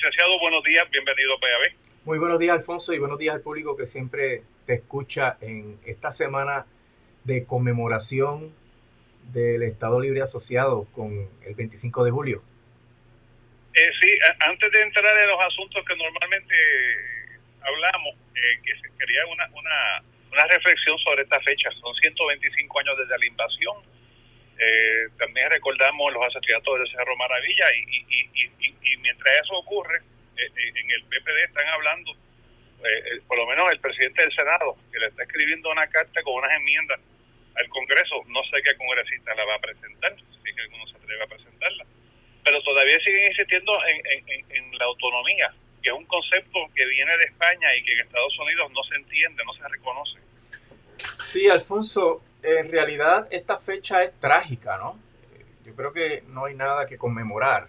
Licenciado, buenos días, bienvenido a PAB. Muy buenos días, Alfonso, y buenos días al público que siempre te escucha en esta semana de conmemoración del Estado Libre Asociado con el 25 de julio. Sí, antes de entrar en los asuntos que normalmente hablamos, que se quería una reflexión sobre esta fecha. Son 125 años desde la invasión. También recordamos los asesinatos del Cerro Maravilla y mientras eso ocurre, en el PPD están hablando, por lo menos el presidente del Senado, que le está escribiendo una carta con unas enmiendas al Congreso. No sé qué congresista la va a presentar, si es que alguno se atreve a presentarla, pero todavía siguen insistiendo en la autonomía, que es un concepto que viene de España y que en Estados Unidos no se entiende, no se reconoce. Sí, Alfonso, en realidad esta fecha es trágica, ¿no? Yo creo que no hay nada que conmemorar.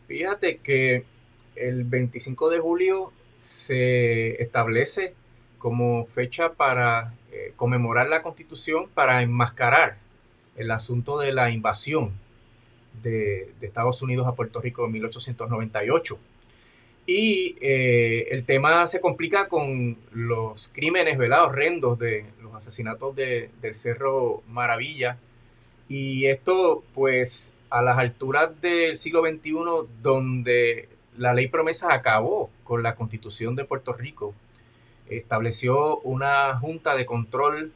Fíjate que el 25 de julio se establece como fecha para conmemorar la Constitución, para enmascarar el asunto de la invasión de Estados Unidos a Puerto Rico en 1898. Y el tema se complica con los crímenes, ¿verdad?, horrendos de los asesinatos del Cerro Maravilla. Y esto, pues, a las alturas del siglo XXI, donde la ley promesa acabó con la Constitución de Puerto Rico, estableció una junta de control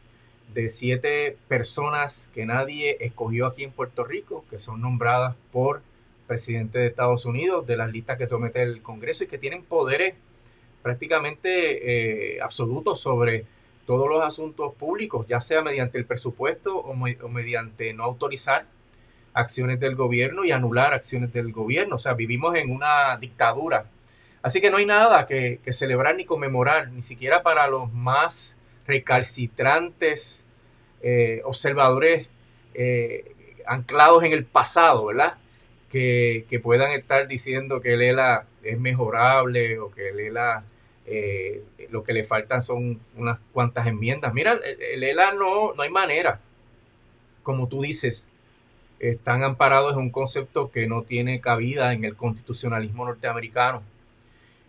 de 7 personas que nadie escogió aquí en Puerto Rico, que son nombradas por presidente de Estados Unidos, de las listas que somete el Congreso y que tienen poderes prácticamente absolutos sobre todos los asuntos públicos, ya sea mediante el presupuesto o mediante no autorizar acciones del gobierno y anular acciones del gobierno. O sea, vivimos en una dictadura. Así que no hay nada que celebrar ni conmemorar, ni siquiera para los más recalcitrantes observadores anclados en el pasado, ¿verdad? Que puedan estar diciendo que el ELA es mejorable o que el ELA lo que le faltan son unas cuantas enmiendas. Mira, el ELA no hay manera. Como tú dices, están amparados en un concepto que no tiene cabida en el constitucionalismo norteamericano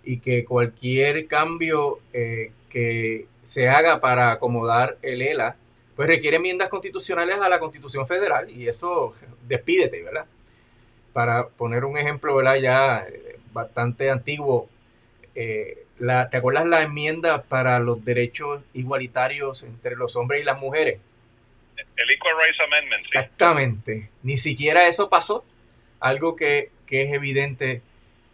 y que cualquier cambio que se haga para acomodar el ELA, pues requiere enmiendas constitucionales a la Constitución Federal y eso despídete, ¿verdad? Para poner un ejemplo, ¿verdad?, ya bastante antiguo, ¿te acuerdas la enmienda para los derechos igualitarios entre los hombres y las mujeres? El Equal Rights Amendment, sí. Exactamente. Ni siquiera eso pasó. Algo que es evidente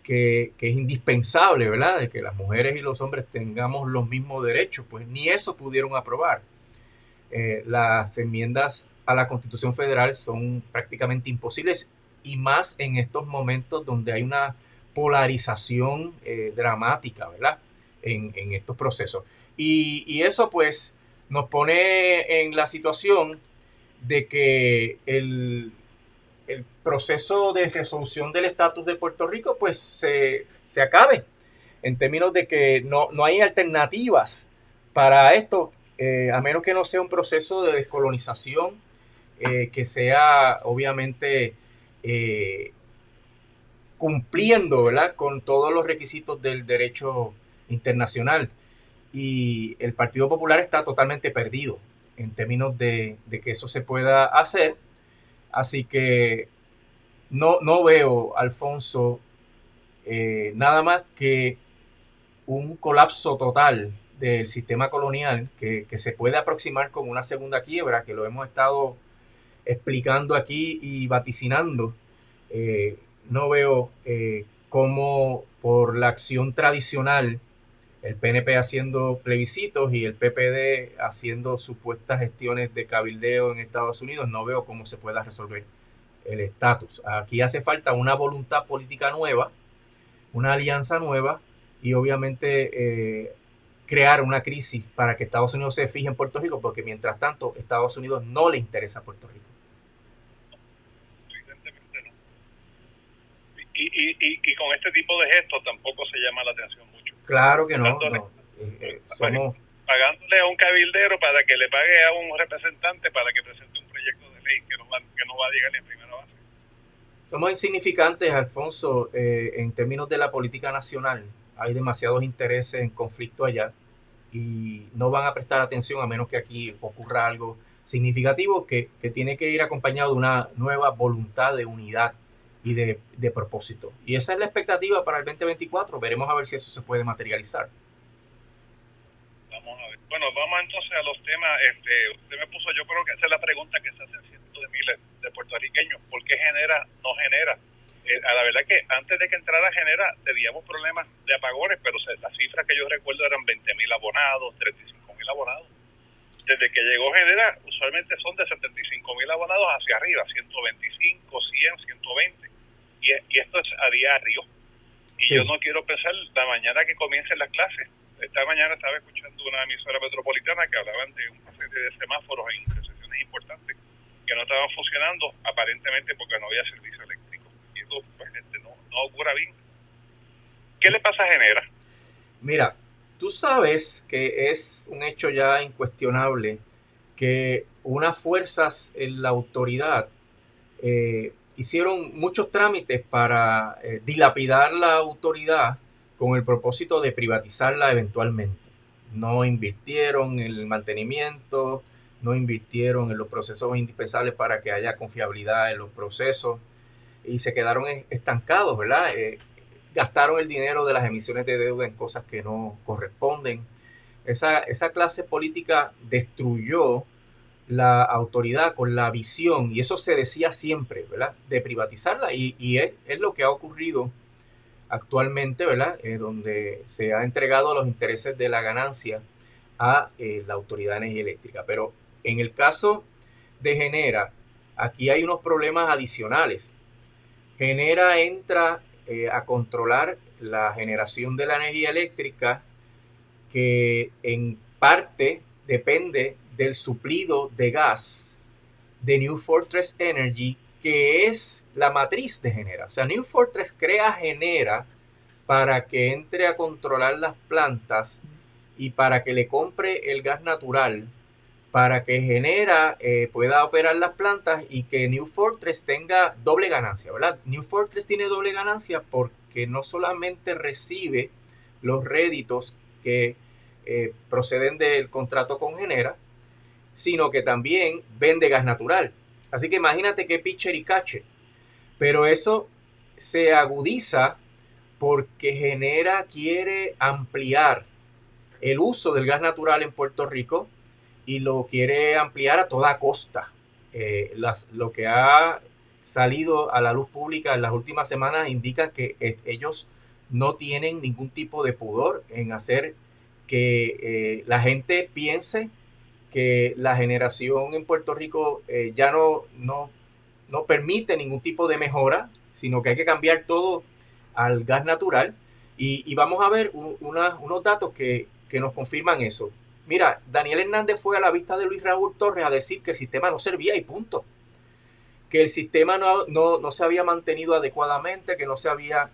que es indispensable, ¿verdad? De que las mujeres y los hombres tengamos los mismos derechos. Pues ni eso pudieron aprobar. Las enmiendas a la Constitución Federal son prácticamente imposibles y más en estos momentos donde hay una polarización dramática, ¿verdad? En estos procesos. Y eso pues nos pone en la situación de que el proceso de resolución del estatus de Puerto Rico pues se acabe, en términos de que no hay alternativas para esto, a menos que no sea un proceso de descolonización que sea obviamente eh, cumpliendo, ¿verdad?, con todos los requisitos del derecho internacional. Y el Partido Popular está totalmente perdido en términos de que eso se pueda hacer. Así que no veo, Alfonso, nada más que un colapso total del sistema colonial que se puede aproximar con una segunda quiebra, que lo hemos estado explicando aquí y vaticinando. Eh, no veo cómo por la acción tradicional, el PNP haciendo plebiscitos y el PPD haciendo supuestas gestiones de cabildeo en Estados Unidos, no veo cómo se pueda resolver el estatus. Aquí hace falta una voluntad política nueva, una alianza nueva y obviamente crear una crisis para que Estados Unidos se fije en Puerto Rico, porque mientras tanto Estados Unidos no le interesa a Puerto Rico. Evidentemente no. Y con este tipo de gestos tampoco se llama la atención mucho. Claro que no, Pagándole, no. Somos... pagándole a un cabildero para que le pague a un representante para que presente un proyecto de ley que no va a llegar ni en primera base. Somos insignificantes, Alfonso, en términos de la política nacional. Hay demasiados intereses en conflicto allá y no van a prestar atención a menos que aquí ocurra algo significativo que tiene que ir acompañado de una nueva voluntad de unidad y de propósito. Y esa es la expectativa para el 2024. Veremos a ver si eso se puede materializar. Vamos a ver. Bueno, vamos entonces a los temas. Usted me puso, yo creo que esa es la pregunta que se hacen cientos de miles de puertorriqueños. ¿Por qué genera, no genera? A la verdad que antes de que entrara Genera teníamos problemas de apagones, pero las cifras que yo recuerdo eran 20.000 abonados, 35.000 abonados. Desde que llegó Genera, usualmente son de 75.000 abonados hacia arriba, 125, 100, 120. Y esto es a diario. Y sí, yo no quiero pensar la mañana que comiencen las clases. Esta mañana estaba escuchando una emisora metropolitana que hablaban de una serie de semáforos en intersecciones importantes que no estaban funcionando, aparentemente porque no había servicio eléctrico. Y eso pues, no ocurre bien. ¿Qué le pasa a Genera? Mira, tú sabes que es un hecho ya incuestionable que unas fuerzas en la autoridad hicieron muchos trámites para dilapidar la autoridad con el propósito de privatizarla eventualmente. No invirtieron en el mantenimiento, no invirtieron en los procesos indispensables para que haya confiabilidad en los procesos y se quedaron estancados, ¿verdad? Gastaron el dinero de las emisiones de deuda en cosas que no corresponden. Esa clase política destruyó la autoridad con la visión, y eso se decía siempre, ¿verdad?, de privatizarla, y es lo que ha ocurrido actualmente, ¿verdad?, donde se ha entregado los intereses de la ganancia a la Autoridad de Energía Eléctrica. Pero en el caso de Genera, aquí hay unos problemas adicionales. Genera entra a controlar la generación de la energía eléctrica, que en parte depende del suplido de gas de New Fortress Energy, que es la matriz de Genera. O sea, New Fortress crea Genera para que entre a controlar las plantas y para que le compre el gas natural, para que Genera pueda operar las plantas y que New Fortress tenga doble ganancia, ¿verdad? New Fortress tiene doble ganancia porque no solamente recibe los réditos que proceden del contrato con Genera, sino que también vende gas natural. Así que imagínate qué pitcher y catcher. Pero eso se agudiza porque Genera quiere ampliar el uso del gas natural en Puerto Rico y lo quiere ampliar a toda costa. Lo que ha salido a la luz pública en las últimas semanas indica que ellos no tienen ningún tipo de pudor en hacer que la gente piense que la generación en Puerto Rico ya no permite ningún tipo de mejora, sino que hay que cambiar todo al gas natural. Y vamos a ver unos datos que nos confirman eso. Mira, Daniel Hernández fue a la vista de Luis Raúl Torres a decir que el sistema no servía y punto. Que el sistema no se había mantenido adecuadamente, que no se había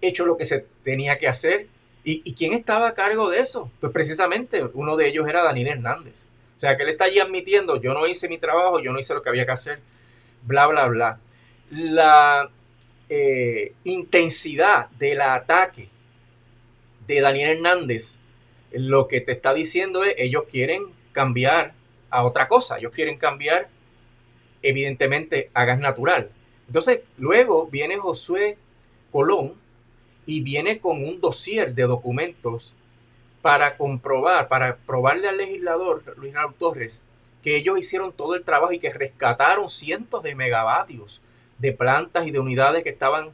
hecho lo que se tenía que hacer. ¿Y quién estaba a cargo de eso? Pues precisamente uno de ellos era Daniel Hernández. O sea, que él está allí admitiendo, yo no hice mi trabajo, yo no hice lo que había que hacer, bla, bla, bla. La intensidad del ataque de Daniel Hernández, lo que te está diciendo es, ellos quieren cambiar a otra cosa, ellos quieren cambiar evidentemente a gas natural. Entonces, luego viene Josué Colón y viene con un dossier de documentos para probarle al legislador Luis Raúl Torres que ellos hicieron todo el trabajo y que rescataron cientos de megavatios de plantas y de unidades que estaban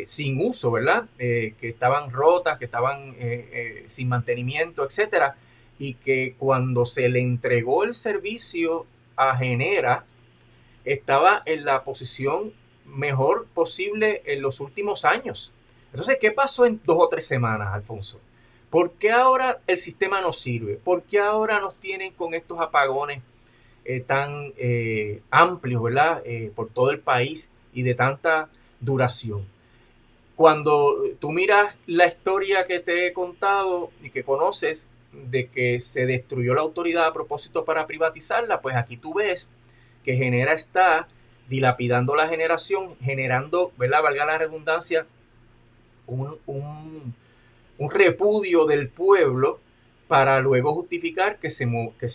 sin uso, ¿verdad? Que estaban rotas, que estaban sin mantenimiento, etcétera, y que cuando se le entregó el servicio a Genera, estaba en la posición mejor posible en los últimos años. Entonces, ¿qué pasó en 2 o 3 semanas, Alfonso? ¿Por qué ahora el sistema no sirve? ¿Por qué ahora nos tienen con estos apagones tan amplios, ¿verdad? Por todo el país y de tanta duración. Cuando tú miras la historia que te he contado y que conoces de que se destruyó la autoridad a propósito para privatizarla, pues aquí tú ves que Genera está dilapidando la generación, generando, ¿verdad? Valga la redundancia, un repudio del pueblo para luego justificar que se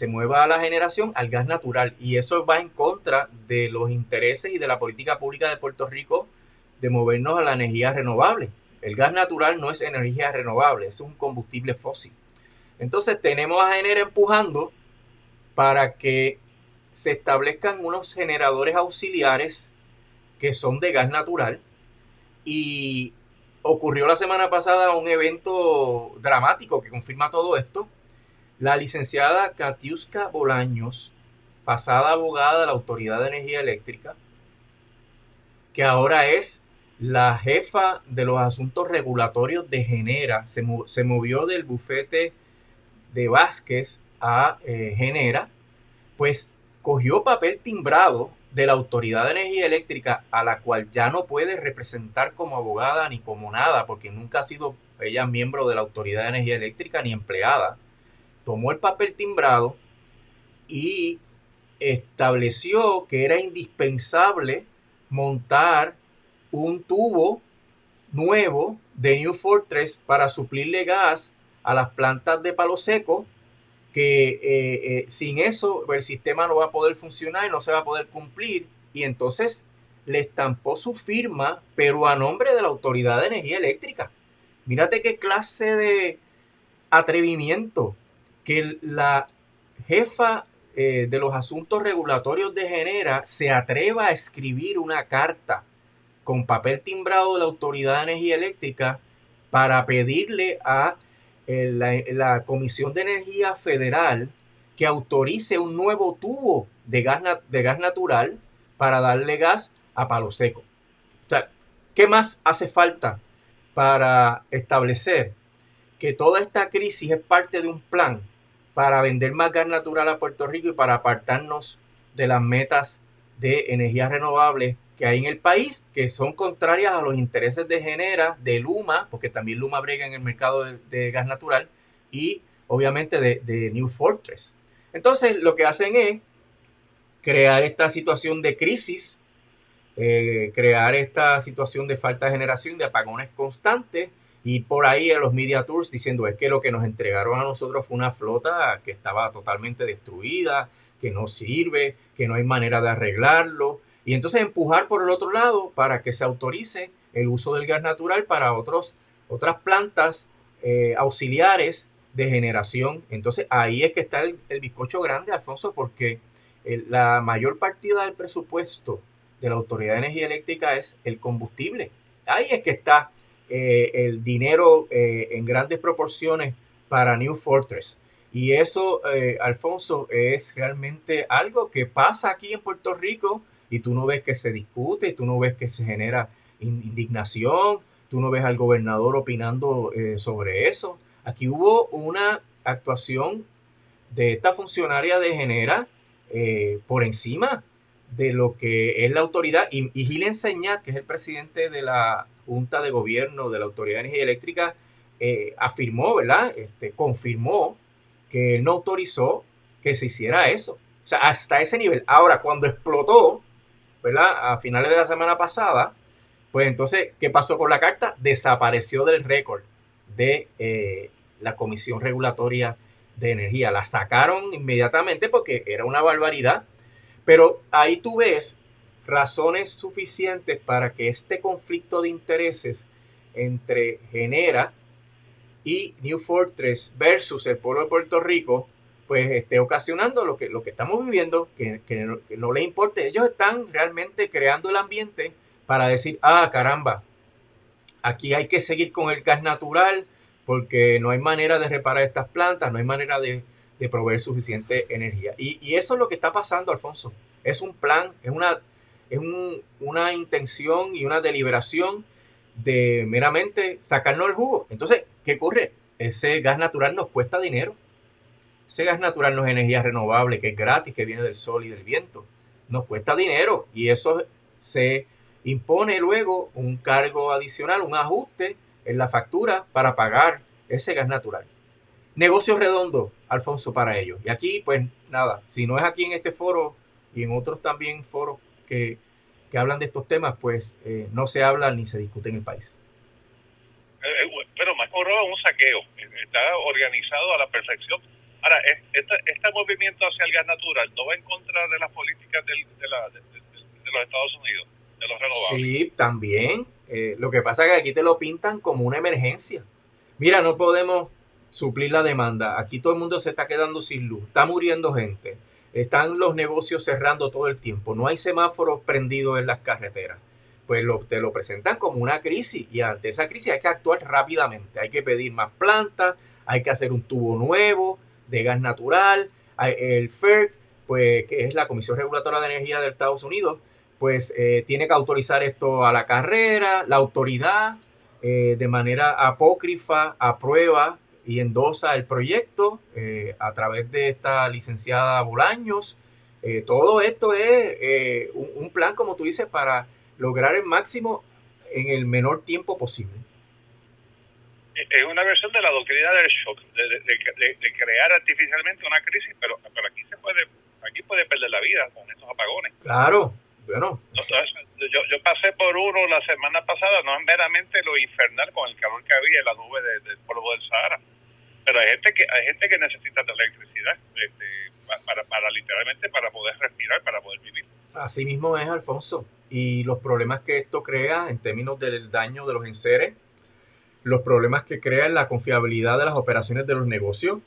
mueva la generación al gas natural. Y eso va en contra de los intereses y de la política pública de Puerto Rico de movernos a la energía renovable. El gas natural no es energía renovable, es un combustible fósil. Entonces tenemos a Genera empujando para que se establezcan unos generadores auxiliares que son de gas natural. Y ocurrió la semana pasada un evento dramático que confirma todo esto. La licenciada Katiuska Bolaños, pasada abogada de la Autoridad de Energía Eléctrica, que ahora es la jefa de los asuntos regulatorios de Genera, se movió del bufete de Vázquez a Genera, pues cogió papel timbrado de la Autoridad de Energía Eléctrica, a la cual ya no puede representar como abogada ni como nada, porque nunca ha sido ella miembro de la Autoridad de Energía Eléctrica ni empleada. Tomó el papel timbrado y estableció que era indispensable montar un tubo nuevo de New Fortress para suplirle gas a las plantas de Palo Seco, que sin eso el sistema no va a poder funcionar y no se va a poder cumplir. Y entonces le estampó su firma, pero a nombre de la Autoridad de Energía Eléctrica. Mírate qué clase de atrevimiento, que la jefa de los asuntos regulatorios de Genera se atreva a escribir una carta con papel timbrado de la Autoridad de Energía Eléctrica para pedirle a la Comisión de Energía Federal que autorice un nuevo tubo de gas natural para darle gas a Palo Seco. O sea, ¿qué más hace falta para establecer que toda esta crisis es parte de un plan para vender más gas natural a Puerto Rico y para apartarnos de las metas de energías renovables que hay en el país, que son contrarias a los intereses de Genera, de Luma, porque también Luma brega en el mercado de gas natural, y obviamente de New Fortress? Entonces lo que hacen es crear esta situación de crisis, crear esta situación de falta de generación, de apagones constantes, y por ahí en los media tours diciendo es que lo que nos entregaron a nosotros fue una flota que estaba totalmente destruida, que no sirve, que no hay manera de arreglarlo, y entonces empujar por el otro lado para que se autorice el uso del gas natural para otras plantas auxiliares de generación. Entonces ahí es que está el bizcocho grande, Alfonso, porque la mayor partida del presupuesto de la Autoridad de Energía Eléctrica es el combustible. Ahí es que está el dinero en grandes proporciones para New Fortress. Y eso, Alfonso, es realmente algo que pasa aquí en Puerto Rico y tú no ves que se discute, tú no ves que se genera indignación, tú no ves al gobernador opinando sobre eso. Aquí hubo una actuación de esta funcionaria de Genera por encima de lo que es la autoridad, y Gil Enseñat, que es el presidente de la Junta de Gobierno de la Autoridad de Energía Eléctrica, afirmó, ¿verdad? Confirmó que él no autorizó que se hiciera eso. O sea, hasta ese nivel. Ahora, cuando explotó, ¿verdad? A finales de la semana pasada, pues entonces, ¿qué pasó con la carta? Desapareció del récord de la Comisión Regulatoria de Energía. La sacaron inmediatamente porque era una barbaridad. Pero ahí tú ves razones suficientes para que este conflicto de intereses entre Genera y New Fortress versus el pueblo de Puerto Rico, pues esté ocasionando lo que estamos viviendo, que no les importe. Ellos están realmente creando el ambiente para decir, caramba, aquí hay que seguir con el gas natural porque no hay manera de reparar estas plantas, no hay manera de proveer suficiente energía. Y eso es lo que está pasando, Alfonso. Es un plan, es una intención y una deliberación de meramente sacarnos el jugo. Entonces, ¿qué ocurre? Ese gas natural nos cuesta dinero. Ese gas natural no es energía renovable, que es gratis, que viene del sol y del viento. Nos cuesta dinero y eso se impone luego un cargo adicional, un ajuste en la factura para pagar ese gas natural. Negocio redondo, Alfonso, para ellos. Y aquí, pues nada, si no es aquí en este foro y en otros también foros que que hablan de estos temas, pues no se habla ni se discute en el país. Pero más corro un saqueo, está organizado a la perfección. Ahora, este movimiento hacia el gas natural no va en contra de las políticas de los Estados Unidos, de los renovables. Sí, también. Lo que pasa es que aquí te lo pintan como una emergencia. Mira, no podemos suplir la demanda. Aquí todo el mundo se está quedando sin luz. Está muriendo gente. Están los negocios cerrando todo el tiempo. No hay semáforos prendidos en las carreteras. Pues te lo presentan como una crisis. Y ante esa crisis hay que actuar rápidamente. Hay que pedir más plantas. Hay que hacer un tubo nuevo de gas natural. El FERC, pues, que es la Comisión Reguladora de Energía de Estados Unidos, pues tiene que autorizar esto a la carrera. La autoridad de manera apócrifa aprueba y endosa el proyecto a través de esta licenciada Bolaños. Todo esto es un plan, como tú dices, para lograr el máximo en el menor tiempo posible. Es una versión de la doctrina del shock, de crear artificialmente una crisis, pero aquí puede perder la vida con estos apagones. Claro, bueno. Yo pasé por uno la semana pasada, no es meramente lo infernal con el calor que había en la nube del polvo del Sahara, pero hay gente que necesita de electricidad para literalmente para poder respirar, para poder vivir. Así mismo es, Alfonso. Y los problemas que esto crea en términos del daño de los enseres, los problemas que crea en la confiabilidad de las operaciones de los negocios.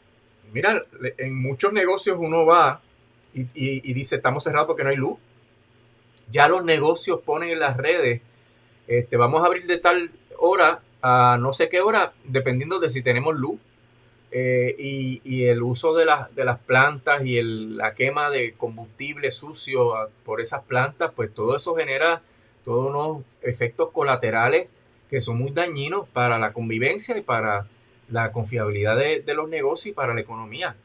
Mira, en muchos negocios uno va y dice, estamos cerrados porque no hay luz. Ya los negocios ponen en las redes, vamos a abrir de tal hora a no sé qué hora, dependiendo de si tenemos luz. Y el uso de las plantas y la quema de combustible sucio por esas plantas, pues todo eso genera todos unos efectos colaterales que son muy dañinos para la convivencia y para la confiabilidad de los negocios y para la economía.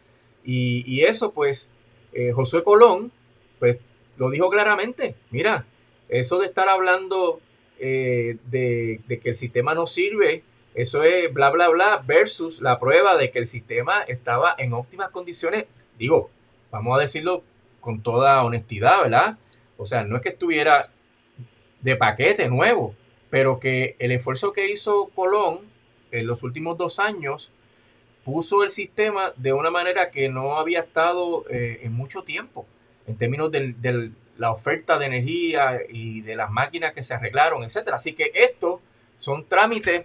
Y eso, pues, Josué Colón, pues, lo dijo claramente. Mira, eso de estar hablando de que el sistema no sirve, eso es bla, bla, bla, versus la prueba de que el sistema estaba en óptimas condiciones. Digo, vamos a decirlo con toda honestidad, ¿verdad? O sea, no es que estuviera de paquete nuevo, pero que el esfuerzo que hizo Colón en los últimos 2 años puso el sistema de una manera que no había estado en mucho tiempo, en términos de la oferta de energía y de las máquinas que se arreglaron, etcétera. Así que estos son trámites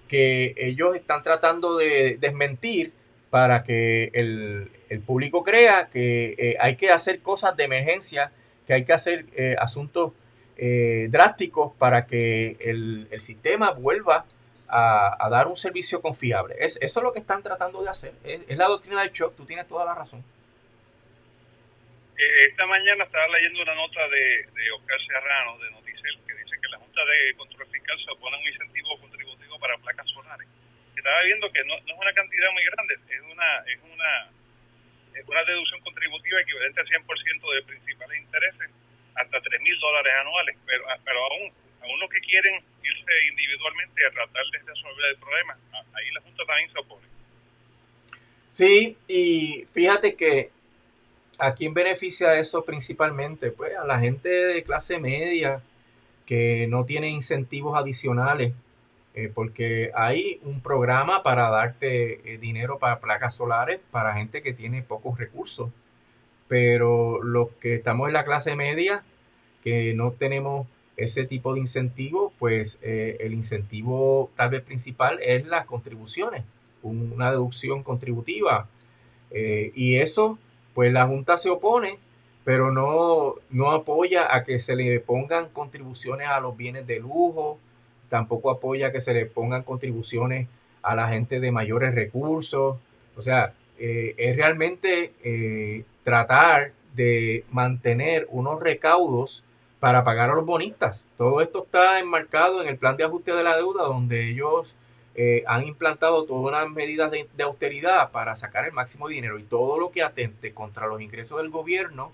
que ellos están tratando de desmentir para que el público crea que hay que hacer cosas de emergencia, que hay que hacer asuntos drásticos para que el sistema vuelva a dar un servicio confiable. Eso es lo que están tratando de hacer. Es la doctrina del shock. Tú tienes toda la razón. Esta mañana estaba leyendo una nota de Oscar Serrano de Noticel que dice que la Junta de Control Fiscal se opone a un incentivo contributivo para placas solares. Estaba viendo que no es una cantidad muy grande, es una deducción contributiva equivalente al 100% de principales intereses hasta $3,000 anuales, pero aún los que quieren irse individualmente a tratar de resolver el problema, ahí la Junta también se opone. Sí, y fíjate que ¿a quién beneficia eso principalmente? Pues a la gente de clase media que no tiene incentivos adicionales, porque hay un programa para darte dinero para placas solares para gente que tiene pocos recursos, pero los que estamos en la clase media, que no tenemos ese tipo de incentivo, pues el incentivo tal vez principal es las contribuciones, una deducción contributiva, y eso pues la Junta se opone, pero no apoya a que se le pongan contribuciones a los bienes de lujo, tampoco apoya que se le pongan contribuciones a la gente de mayores recursos. O sea, es realmente tratar de mantener unos recaudos para pagar a los bonistas. Todo esto está enmarcado en el plan de ajuste de la deuda, donde ellos han implantado todas unas medidas de austeridad para sacar el máximo dinero, y todo lo que atente contra los ingresos del gobierno,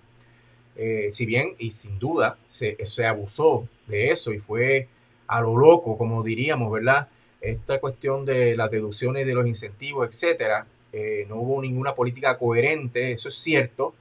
si bien y sin duda se abusó de eso y fue a lo loco, como diríamos, ¿verdad? Esta cuestión de las deducciones de los incentivos, etcétera, no hubo ninguna política coherente, eso es cierto,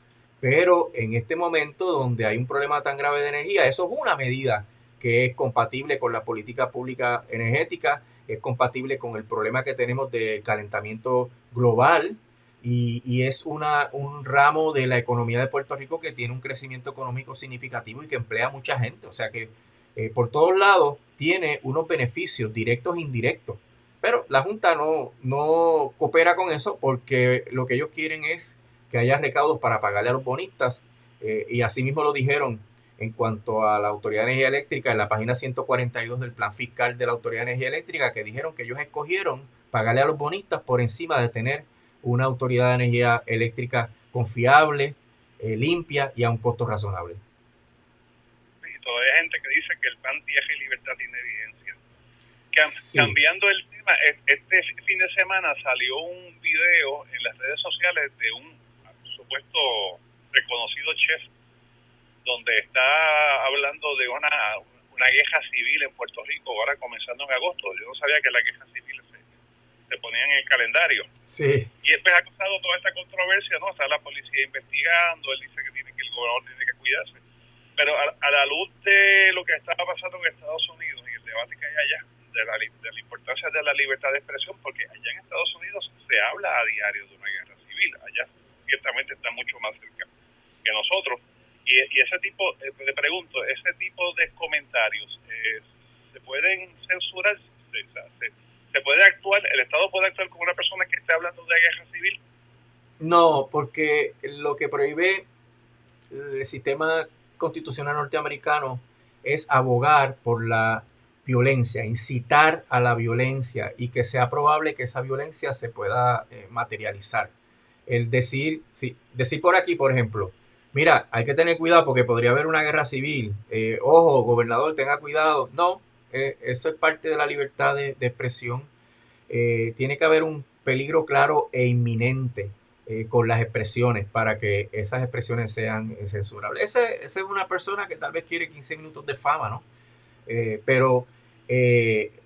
Pero en este momento donde hay un problema tan grave de energía, eso es una medida que es compatible con la política pública energética, es compatible con el problema que tenemos de calentamiento global y es un ramo de la economía de Puerto Rico que tiene un crecimiento económico significativo y que emplea a mucha gente. O sea que por todos lados tiene unos beneficios directos e indirectos. Pero la Junta no coopera con eso porque lo que ellos quieren es que haya recaudos para pagarle a los bonistas y asimismo lo dijeron en cuanto a la Autoridad de Energía Eléctrica en la página 142 del plan fiscal de la Autoridad de Energía Eléctrica, que dijeron que ellos escogieron pagarle a los bonistas por encima de tener una Autoridad de Energía Eléctrica confiable, limpia y a un costo razonable. Y todavía hay gente que dice que el plan Tierra y Libertad tiene vigencia. Sí. Cambiando el tema, este fin de semana salió un video en las redes sociales de un supuesto reconocido chef donde está hablando de una guerra civil en Puerto Rico, ahora comenzando en agosto. Yo no sabía que las guerras civiles se ponían en el calendario. Sí. Y después ha causado toda esta controversia, ¿no? Está la policía investigando, él dice que el gobernador tiene que cuidarse. Pero a la luz de lo que estaba pasando en Estados Unidos y el debate que hay allá, de la importancia de la libertad de expresión, porque allá en Estados Unidos se habla a diario de una guerra civil, allá ciertamente está mucho más cerca que nosotros. Y ese tipo, le pregunto, ese tipo de comentarios, ¿se pueden censurar? ¿Se puede actuar, el Estado puede actuar como una persona que esté hablando de guerra civil? No, porque lo que prohíbe el sistema constitucional norteamericano es abogar por la violencia, incitar a la violencia y que sea probable que esa violencia se pueda materializar. El decir, sí, decir por aquí, por ejemplo, mira, hay que tener cuidado porque podría haber una guerra civil. Ojo, gobernador, tenga cuidado. No, eso es parte de la libertad de expresión. Tiene que haber un peligro claro e inminente con las expresiones para que esas expresiones sean censurables. Esa es una persona que tal vez quiere 15 minutos de fama, ¿no? Pero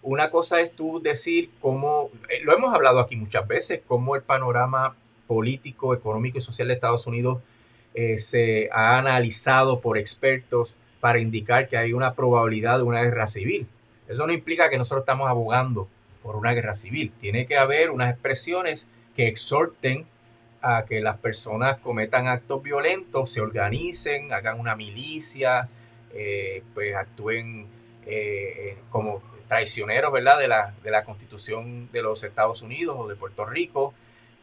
una cosa es tú decir cómo, lo hemos hablado aquí muchas veces, cómo el panorama político, económico y social de Estados Unidos se ha analizado por expertos para indicar que hay una probabilidad de una guerra civil. Eso no implica que nosotros estamos abogando por una guerra civil. Tiene que haber unas expresiones que exhorten a que las personas cometan actos violentos, se organicen, hagan una milicia, pues actúen como traicioneros, ¿verdad? De la Constitución de los Estados Unidos o de Puerto Rico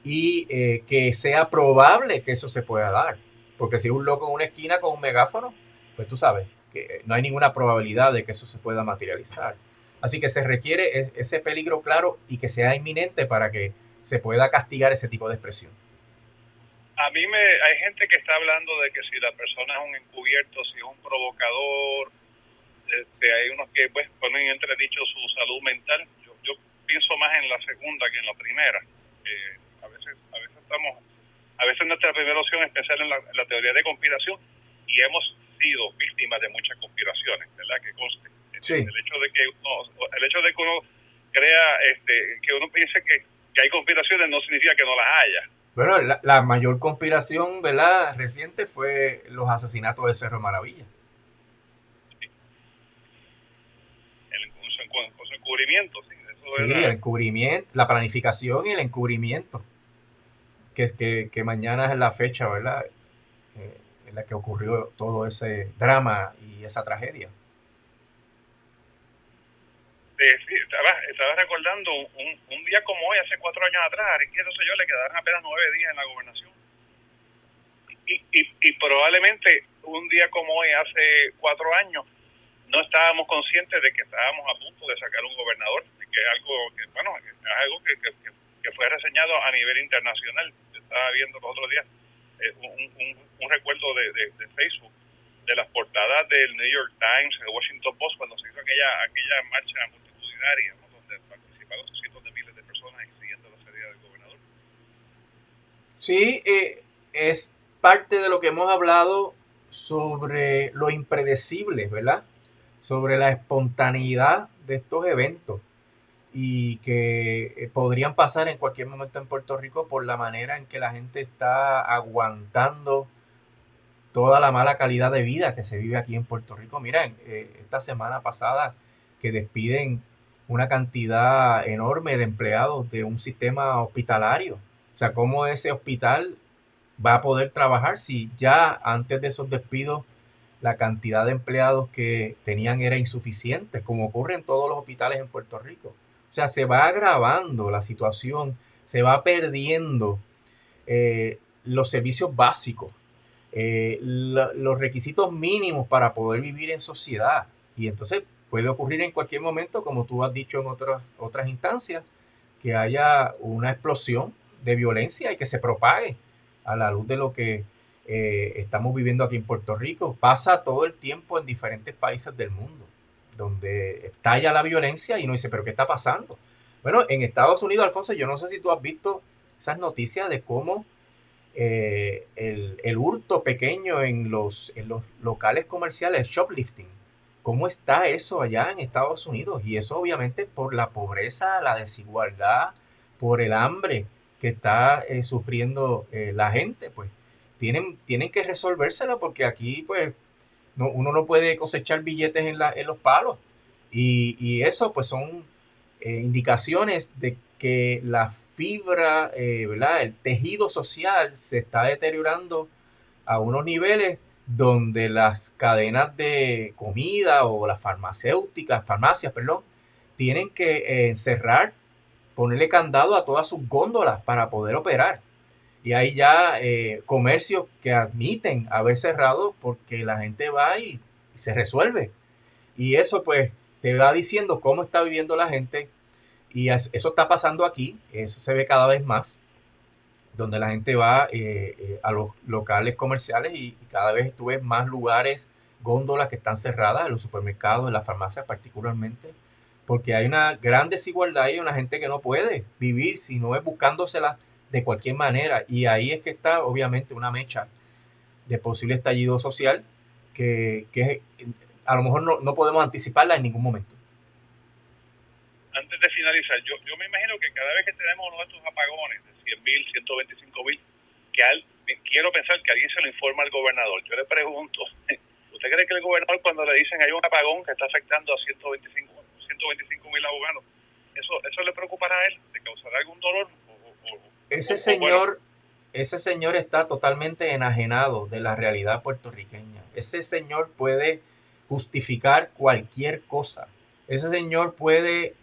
y que sea probable que eso se pueda dar. Porque si es un loco en una esquina con un megáfono, pues tú sabes que no hay ninguna probabilidad de que eso se pueda materializar. Así que se requiere ese peligro claro y que sea inminente para que se pueda castigar ese tipo de expresión. Hay gente que está hablando de que si la persona es un encubierto, si es un provocador, hay unos que pues ponen en entredicho su salud mental. Yo pienso más en la segunda que en la primera. A veces nuestra primera opción es pensar en la teoría de conspiración y hemos sido víctimas de muchas conspiraciones, ¿verdad? Que conste. Sí. El hecho de que uno crea, que uno piense que hay conspiraciones no significa que no las haya. Bueno, la mayor conspiración, ¿verdad?, reciente fue los asesinatos de Cerro Maravilla. Sí. Con su encubrimiento, sí. Eso Sí, el encubrimiento, la planificación y el encubrimiento. Que mañana es la fecha, ¿verdad?, en la que ocurrió todo ese drama y esa tragedia. Sí, estaba recordando un día como hoy, hace 4 años atrás, a Aristides Rosselló le quedaban apenas 9 días en la gobernación. Y probablemente un día como hoy, hace 4 años, no estábamos conscientes de que estábamos a punto de sacar un gobernador, que es algo que fue reseñado a nivel internacional. Estaba viendo los otros días un recuerdo de Facebook de las portadas del New York Times, el Washington Post, cuando se hizo aquella marcha multitudinaria, ¿no?, donde participaron cientos de miles de personas exigiendo la salida del gobernador. Sí, es parte de lo que hemos hablado sobre lo impredecible, ¿verdad?, sobre la espontaneidad de estos eventos y que podrían pasar en cualquier momento en Puerto Rico por la manera en que la gente está aguantando toda la mala calidad de vida que se vive aquí en Puerto Rico. Miren, esta semana pasada que despiden una cantidad enorme de empleados de un sistema hospitalario. O sea, ¿cómo ese hospital va a poder trabajar si ya antes de esos despidos la cantidad de empleados que tenían era insuficiente, como ocurre en todos los hospitales en Puerto Rico? O sea, se va agravando la situación, se va perdiendo los servicios básicos, los requisitos mínimos para poder vivir en sociedad. Y entonces puede ocurrir en cualquier momento, como tú has dicho en otras instancias, que haya una explosión de violencia y que se propague a la luz de lo que estamos viviendo aquí en Puerto Rico. Pasa todo el tiempo en diferentes países del mundo, donde estalla la violencia y uno dice, ¿pero qué está pasando? Bueno, en Estados Unidos, Alfonso, yo no sé si tú has visto esas noticias de cómo el hurto pequeño en los locales comerciales, shoplifting, cómo está eso allá en Estados Unidos. Y eso obviamente por la pobreza, la desigualdad, por el hambre que está sufriendo la gente, pues tienen que resolvérselo porque aquí pues uno no puede cosechar billetes en los palos. Y eso pues son indicaciones de que la fibra, ¿verdad? El tejido social se está deteriorando a unos niveles donde las cadenas de comida o las farmacias, perdón, tienen que cerrar, ponerle candado a todas sus góndolas para poder operar. Y hay ya comercios que admiten haber cerrado porque la gente va y se resuelve. Y eso pues te va diciendo cómo está viviendo la gente. Y eso está pasando aquí, eso se ve cada vez más, donde la gente va a los locales comerciales y cada vez tú ves más lugares, góndolas que están cerradas, en los supermercados, en las farmacias particularmente, porque hay una gran desigualdad y una gente que no puede vivir si no es buscándosela de cualquier manera. Y ahí es que está obviamente una mecha de posible estallido social que a lo mejor no podemos anticiparla en ningún momento. Antes de finalizar, yo me imagino que cada vez que tenemos uno de estos apagones de 100,000, 125,000, quiero pensar que alguien se lo informa al gobernador. Yo le pregunto, ¿usted cree que el gobernador cuando le dicen hay un apagón que está afectando a 125,000 abogados, eso le preocupará a él? ¿Le causará algún dolor? Ese señor está totalmente enajenado de la realidad puertorriqueña. Ese señor puede justificar cualquier cosa. Ese señor puede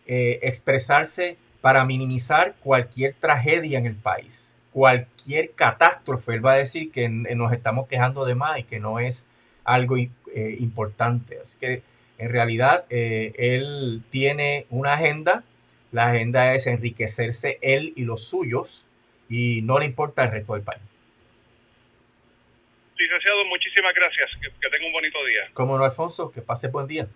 expresarse para minimizar cualquier tragedia en el país, cualquier catástrofe. Él va a decir que nos estamos quejando de más y que no es algo importante. Así que en realidad él tiene una agenda. La agenda es enriquecerse él y los suyos y no le importa el resto del país. Licenciado, muchísimas gracias. Que tenga un bonito día. Como no, Alfonso, que pase buen día.